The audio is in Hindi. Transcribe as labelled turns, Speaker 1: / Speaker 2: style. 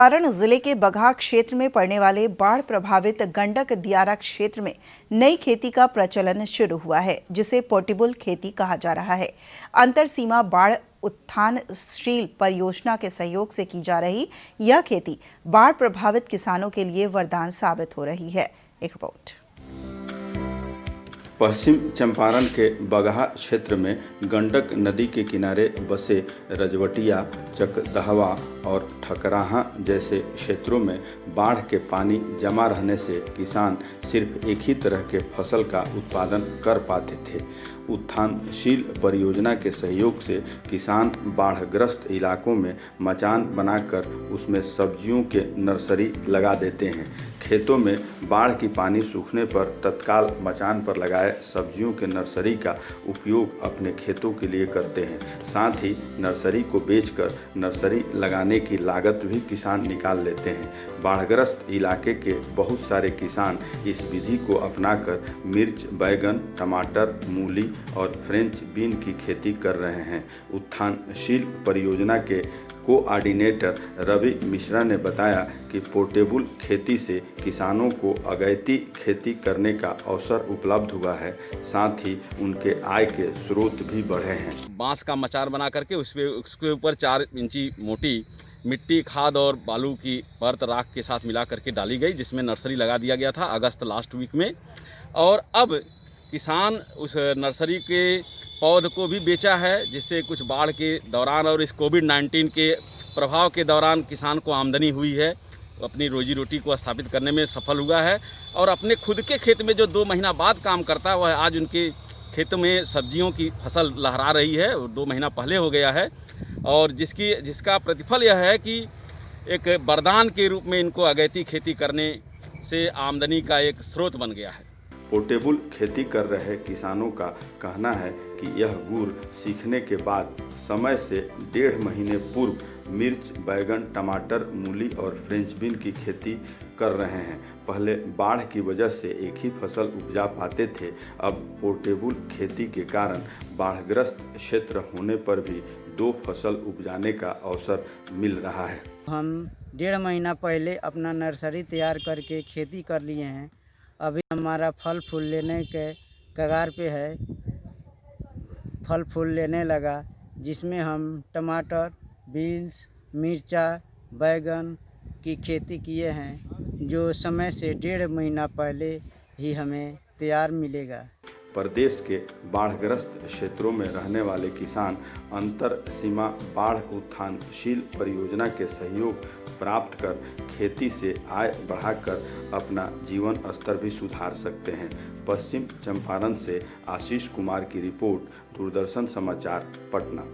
Speaker 1: चंपारण जिले के बगहा क्षेत्र में पड़ने वाले बाढ़ प्रभावित गंडक दियारा क्षेत्र में नई खेती का प्रचलन शुरू हुआ है, जिसे पोर्टेबल खेती कहा जा रहा है। अंतर सीमा बाढ़ उत्थानशील परियोजना के सहयोग से की जा रही यह खेती बाढ़ प्रभावित किसानों के लिए वरदान साबित हो रही है। एक रिपोर्ट।
Speaker 2: पश्चिम चंपारण के बगहा क्षेत्र में गंडक नदी के किनारे बसे रजवटिया, चकदहवा और ठकराहा जैसे क्षेत्रों में बाढ़ के पानी जमा रहने से किसान सिर्फ एक ही तरह के फसल का उत्पादन कर पाते थे। उत्थानशील परियोजना के सहयोग से किसान बाढ़ग्रस्त इलाकों में मचान बनाकर उसमें सब्जियों के नर्सरी लगा देते हैं। खेतों में बाढ़ की पानी सूखने पर तत्काल मचान पर लगाए सब्जियों के नर्सरी का उपयोग अपने खेतों के लिए करते हैं। साथ ही नर्सरी को बेचकर नर्सरी लगाने की लागत भी किसान निकाल लेते हैं। बाढ़ग्रस्त इलाके के बहुत सारे किसान इस विधि को अपनाकर मिर्च, बैगन, टमाटर, मूली और फ्रेंच बीन की खेती कर रहे हैं। उत्थानशील परियोजना के कोऑर्डिनेटर रवि मिश्रा ने बताया कि पोर्टेबल खेती से किसानों को अगैती खेती करने का अवसर उपलब्ध हुआ है, साथ ही उनके आय के स्रोत भी बढ़े हैं।
Speaker 3: बांस का मचान बना करके उसके ऊपर 4 इंची मोटी मिट्टी, खाद और बालू की परत राख के साथ मिला करके डाली गई, जिसमें नर्सरी लगा दिया गया था अगस्त लास्ट वीक में। और अब किसान उस नर्सरी के पौध को भी बेचा है, जिससे कुछ बाढ़ के दौरान और इस कोविड-19 के प्रभाव के दौरान किसान को आमदनी हुई है, अपनी रोजी रोटी को स्थापित करने में सफल हुआ है। और अपने खुद के खेत में जो 2 महीना बाद काम करता है, वह आज उनके खेतों में सब्जियों की फसल लहरा रही है, 2 महीना पहले हो गया है। और जिसका प्रतिफल यह है कि एक वरदान के रूप में इनको अगैती खेती करने से आमदनी का एक स्रोत बन गया है।
Speaker 2: पोर्टेबल खेती कर रहे किसानों का कहना है कि यह गुड़ सीखने के बाद समय से 1.5 महीने पूर्व मिर्च, बैगन, टमाटर, मूली और फ्रेंच बीन की खेती कर रहे हैं। पहले बाढ़ की वजह से एक ही फसल उपजा पाते थे, अब पोर्टेबल खेती के कारण बाढ़ग्रस्त क्षेत्र होने पर भी 2 फसल उपजाने का अवसर मिल रहा है।
Speaker 4: हम 1.5 महीना पहले अपना नर्सरी तैयार करके खेती कर लिए हैं। अभी हमारा फल फूल लेने के कगार पे है, फल फूल लेने लगा, जिसमें हम टमाटर, बीन्स, मिर्चा, बैगन की खेती किए हैं, जो समय से 1.5 महीना पहले ही हमें तैयार मिलेगा।
Speaker 2: प्रदेश के बाढ़ग्रस्त क्षेत्रों में रहने वाले किसान अंतर सीमा बाढ़ उत्थानशील परियोजना के सहयोग प्राप्त कर खेती से आय बढ़ाकर अपना जीवन स्तर भी सुधार सकते हैं। पश्चिम चंपारण से आशीष कुमार की रिपोर्ट, दूरदर्शन समाचार, पटना।